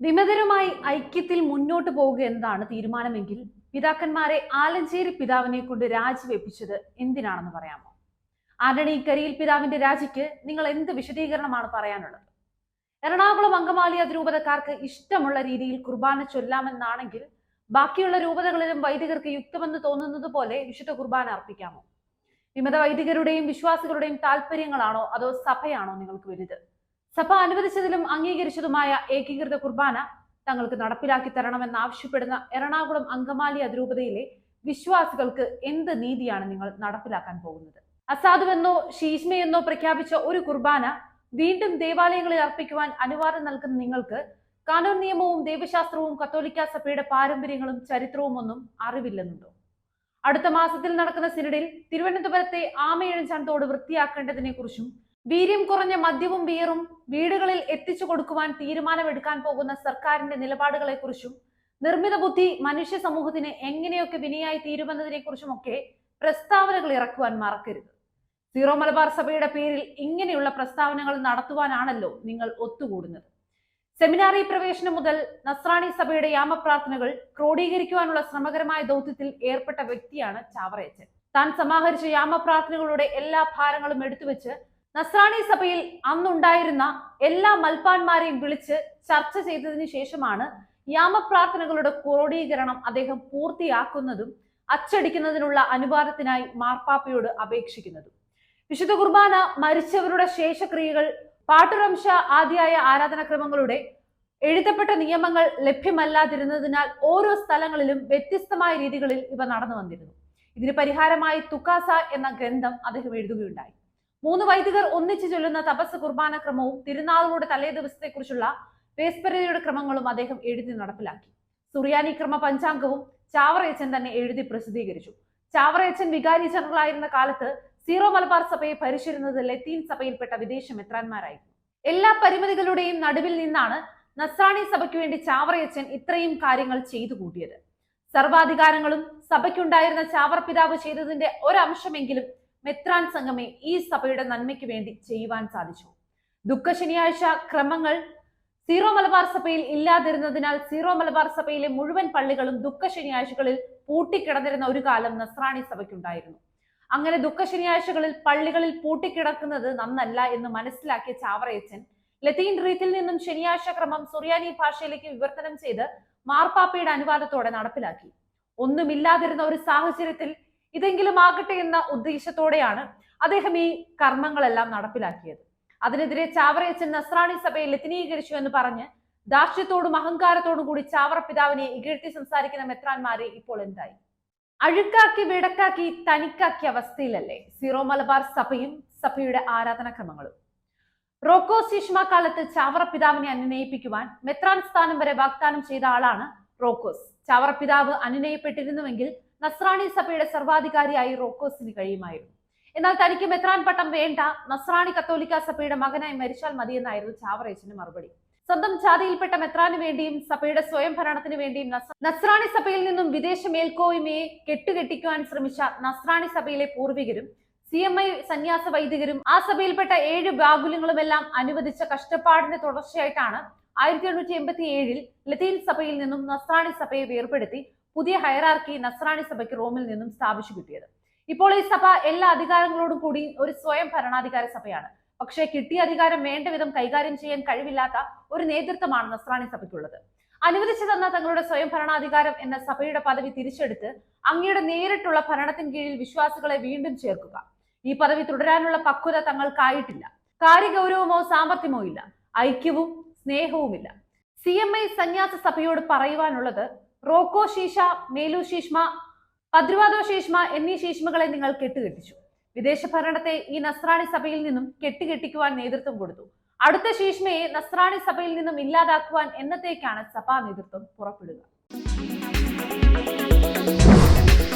വിമതരുമായി ഐക്യത്തിൽ മുന്നോട്ട് പോവുക എന്നതാണ് തീരുമാനമെങ്കിൽ പിതാക്കന്മാരെ ആലഞ്ചേരി പിതാവിനെ കൊണ്ട് രാജിവെപ്പിച്ചത് എന്തിനാണെന്ന് പറയാമോ? ആന്റണി കരിയിൽ പിതാവിന്റെ രാജിക്ക് നിങ്ങൾ എന്ത് വിശദീകരണമാണ് പറയാനുള്ളത്? എറണാകുളം അങ്കമാലി അതിരൂപതക്കാർക്ക് ഇഷ്ടമുള്ള രീതിയിൽ കുർബാന ചൊല്ലാമെന്നാണെങ്കിൽ ബാക്കിയുള്ള രൂപതകളിലും വൈദികർക്ക് യുക്തമെന്ന് തോന്നുന്നത് പോലെ വിശുദ്ധ കുർബാന അർപ്പിക്കാമോ? വിമത വൈദികരുടെയും വിശ്വാസികളുടെയും താല്പര്യങ്ങളാണോ അതോ സഭയാണോ നിങ്ങൾക്ക് വലുത്? സഭ അനുവദിച്ചതിലും അംഗീകരിച്ചതുമായ ഏകീകൃത കുർബാന തങ്ങൾക്ക് നടപ്പിലാക്കി തരണമെന്നാവശ്യപ്പെടുന്ന എറണാകുളം അങ്കമാലി അതിരൂപതയിലെ വിശ്വാസികൾക്ക് എന്ത് നീതിയാണ് നിങ്ങൾ നടപ്പിലാക്കാൻ പോകുന്നത്? അസാധുവെന്നോ ശീഷ്മയെന്നോ പ്രഖ്യാപിച്ച ഒരു കുർബാന വീണ്ടും ദേവാലയങ്ങളിൽ അർപ്പിക്കുവാൻ അനുവാദം നൽകുന്ന നിങ്ങൾക്ക് കാനോൻ നിയമവും ദൈവശാസ്ത്രവും കത്തോലിക്ക സഭയുടെ പാരമ്പര്യങ്ങളും ചരിത്രവും ഒന്നും അറിവില്ലെന്നുണ്ടോ? അടുത്ത മാസത്തിൽ നടക്കുന്ന സിനഡിൽ തിരുവനന്തപുരത്തെ ആമയിഴഞ്ചാൻ തോട് വൃത്തിയാക്കേണ്ടതിനെ കുറിച്ചും വീര്യം കുറഞ്ഞ മദ്യവും ബിയറും വീടുകളിൽ എത്തിച്ചു കൊടുക്കുവാൻ തീരുമാനമെടുക്കാൻ പോകുന്ന സർക്കാരിന്റെ നിലപാടുകളെ കുറിച്ചും നിർമ്മിത ബുദ്ധി മനുഷ്യ സമൂഹത്തിന് എങ്ങനെയൊക്കെ വിനയായി തീരുമെന്നതിനെ കുറിച്ചുമൊക്കെ പ്രസ്താവനകൾ ഇറക്കുവാൻ മറക്കരുത്. സീറോ മലബാർ സഭയുടെ പേരിൽ ഇങ്ങനെയുള്ള പ്രസ്താവനകൾ നടത്തുവാനാണല്ലോ നിങ്ങൾ ഒത്തുകൂടുന്നത്. സെമിനാറി പ്രവേശനം മുതൽ നസ്രാണി സഭയുടെ യാമപ്രാർത്ഥനകൾ ക്രോഡീകരിക്കുവാനുള്ള ശ്രമകരമായ ദൗത്യത്തിൽ ഏർപ്പെട്ട വ്യക്തിയാണ് ചാവറയച്ചൻ. താൻ സമാഹരിച്ച യാമപ്രാർത്ഥനകളുടെ എല്ലാ ഭാരങ്ങളും എടുത്തുവെച്ച് നസ്രാണി സഭയിൽ അന്നുണ്ടായിരുന്ന എല്ലാ മൽപ്പാന്മാരെയും വിളിച്ച് ചർച്ച ചെയ്തതിനു ശേഷമാണ് യാമപ്രാർത്ഥനകളുടെ ക്രോഡീകരണം അദ്ദേഹം പൂർത്തിയാക്കുന്നതും അച്ചടിക്കുന്നതിനുള്ള അനുവാദത്തിനായി മാർപ്പാപ്പയോട് അപേക്ഷിക്കുന്നതും. വിശുദ്ധ കുർബാന, മരിച്ചവരുടെ ശേഷക്രിയകൾ, പാട്ടുറംശ ആദ്യായ ആരാധനാക്രമങ്ങളുടെ എഴുതപ്പെട്ട നിയമങ്ങൾ ലഭ്യമല്ലാതിരുന്നതിനാൽ ഓരോ സ്ഥലങ്ങളിലും വ്യത്യസ്തമായ രീതികളിൽ ഇവ നടന്നു വന്നിരുന്നു. ഇതിന് പരിഹാരമായി തുക്കാസ എന്ന ഗ്രന്ഥം അദ്ദേഹം എഴുതുകയുണ്ടായി. 3 വൈദികർ ഒന്നിച്ചു ചൊല്ലുന്ന തപസ് കുർബാന ക്രമവും തിരുനാളുകളുടെ തലേ ദിവസത്തെക്കുറിച്ചുള്ള വേസ്പരയുടെ ക്രമങ്ങളും അദ്ദേഹം എഴുതി നടപ്പിലാക്കി. സുറിയാനി ക്രമ പഞ്ചാംഗവും ചാവറയച്ചൻ തന്നെ എഴുതി പ്രസിദ്ധീകരിച്ചു. ചാവറയച്ചൻ വികാരി ജനറൽ ആയിരുന്ന കാലത്ത് സീറോ മലബാർ സഭയെ ഭരിച്ചിരുന്നത് ലത്തീൻ സഭയിൽപ്പെട്ട വിദേശ മെത്രാന്മാരായിരുന്നു. എല്ലാ പരിമിതികളുടെയും നടുവിൽ നിന്നാണ് നസ്രാണി സഭയ്ക്ക് വേണ്ടി ചാവറയച്ചൻ ഇത്രയും കാര്യങ്ങൾ ചെയ്തു കൂട്ടിയത്. സർവാധികാരങ്ങളും സഭയ്ക്കുണ്ടായിരുന്ന ചാവറ പിതാവ് ചെയ്തതിന്റെ ഒരംശമെങ്കിലും മെത്രാൻ സംഘമേ ഈ സഭയുടെ നന്മയ്ക്ക് വേണ്ടി ചെയ്യുവാൻ സാധിച്ചു. ദുഃഖ ശനിയാഴ്ച ക്രമങ്ങൾ സീറോ മലബാർ സഭയിൽ ഇല്ലാതിരുന്നതിനാൽ സീറോ മലബാർ സഭയിലെ മുഴുവൻ പള്ളികളും ദുഃഖ ശനിയാഴ്ചകളിൽ പൂട്ടിക്കിടന്നിരുന്ന ഒരു കാലം നസ്രാണി സഭയ്ക്കുണ്ടായിരുന്നു. അങ്ങനെ ദുഃഖ ശനിയാഴ്ചകളിൽ പള്ളികളിൽ പൂട്ടിക്കിടക്കുന്നത് നന്നല്ല എന്ന് മനസ്സിലാക്കിയ ചാവറയച്ചൻ ലത്തീൻ റീത്തിൽ നിന്നും ശനിയാഴ്ച ക്രമം സുറിയാനി ഭാഷയിലേക്ക് വിവർത്തനം ചെയ്ത് മാർപ്പാപ്പയുടെ അനുവാദത്തോടെ നടപ്പിലാക്കി. ഒന്നുമില്ലാതിരുന്ന ഒരു സാഹചര്യത്തിൽ ഇതെങ്കിലും ആകട്ടെ എന്ന ഉദ്ദേശത്തോടെയാണ് അദ്ദേഹം ഈ കർമ്മങ്ങളെല്ലാം നടപ്പിലാക്കിയത്. അതിനെതിരെ ചാവറയച്ചൻ നസ്രാണി സഭയെ ലത്തീനീകരിച്ചു എന്ന് പറഞ്ഞ് ദാർഷ്ട്യത്തോടും അഹങ്കാരത്തോടും കൂടി ചാവറ പിതാവിനെ ഇകഴ്ത്തി സംസാരിക്കുന്ന മെത്രാന്മാരെ ഇപ്പോൾ എന്തായി? അഴുക്കാക്കി വിടക്കാക്കി തനിക്കാക്കിയ അവസ്ഥയിലല്ലേ സീറോ മലബാർ സഭയും സഭയുടെ ആരാധനാക്രമങ്ങളും? റോക്കോ ശീഷ്മ കാലത്ത് ചാവറ പിതാവിനെ അനുനയിപ്പിക്കുവാൻ മെത്രാൻ സ്ഥാനം വരെ വാഗ്ദാനം ചെയ്ത ആളാണ് റോക്കോസ്. ചാവറ പിതാവ് അനുനയിപ്പെട്ടിരുന്നുവെങ്കിൽ നസ്രാണി സഭയുടെ സർവാധികാരിയായി റോക്കോസിന് കഴിയുമായിരുന്നു. എന്നാൽ തനിക്ക് മെത്രാൻ പട്ടം വേണ്ട, നസ്രാണി കത്തോലിക്ക സഭയുടെ മകനായി മരിച്ചാൽ മതിയെന്നായിരുന്നു ചാവറയച്ചന്റെ മറുപടി. സ്വന്തം ജാതിയിൽപ്പെട്ട മെത്രാന് വേണ്ടിയും സഭയുടെ സ്വയം ഭരണത്തിന് വേണ്ടിയും നസ്രാണി സഭയിൽ നിന്നും വിദേശ മേൽക്കോയ്മയെ കെട്ടുകെട്ടിക്കുവാൻ ശ്രമിച്ച നസ്രാണി സഭയിലെ പൂർവികരും CMI സന്യാസ വൈദികരും ആ സഭയിൽപ്പെട്ട 7 ബാഗുല്യങ്ങളുമെല്ലാം അനുവദിച്ച കഷ്ടപ്പാടിന്റെ തുടർച്ചയായിട്ടാണ് 1887 ലത്തീൻ സഭയിൽ നിന്നും നസ്രാണി സഭയെ വേർപെടുത്തി പുതിയ ഹയറാർക്കി നസ്രാണി സഭയ്ക്ക് റോമിൽ നിന്നും സ്ഥാപിച്ചു കിട്ടിയത്. ഇപ്പോൾ ഈ സഭ എല്ലാ അധികാരങ്ങളോടും കൂടി ഒരു സ്വയം ഭരണാധികാര സഭയാണ്. പക്ഷേ കിട്ടിയ അധികാരം വേണ്ട വിധം കൈകാര്യം ചെയ്യാൻ കഴിവില്ലാത്ത ഒരു നേതൃത്വമാണ് നസ്രാണി സഭയ്ക്കുള്ളത്. അനുവദിച്ചു തന്ന തങ്ങളുടെ സ്വയം ഭരണാധികാരം എന്ന സഭയുടെ പദവി തിരിച്ചെടുത്ത് അങ്ങയുടെ നേരിട്ടുള്ള ഭരണത്തിന് കീഴിൽ വിശ്വാസികളെ വീണ്ടും ചേർക്കുക. ഈ പദവി തുടരാനുള്ള പക്വത തങ്ങൾക്കായിട്ടില്ല. കാര്യഗൗരവമോ സാമർഥ്യമോ ഇല്ല. ഐക്യവും സ്നേഹവുമില്ല. CMI സന്യാസ സഭയോട് പറയുവാനുള്ളത്, റോക്കോ ശീഷ, മേലു ശീഷ്മ, പദ്രുവാദോ ശീഷ്മ എന്നീ ശീഷ്മകളെ നിങ്ങൾ കെട്ടുകെട്ടിച്ചു. വിദേശ ഭരണത്തെ ഈ നസ്രാണി സഭയിൽ നിന്നും കെട്ടുകെട്ടിക്കുവാൻ നേതൃത്വം കൊടുത്തു. അടുത്ത ശീഷ്മയെ നസ്രാണി സഭയിൽ നിന്നും ഇല്ലാതാക്കുവാൻ എന്നത്തേക്കാണ് സഭാ നേതൃത്വം പുറപ്പെടുക?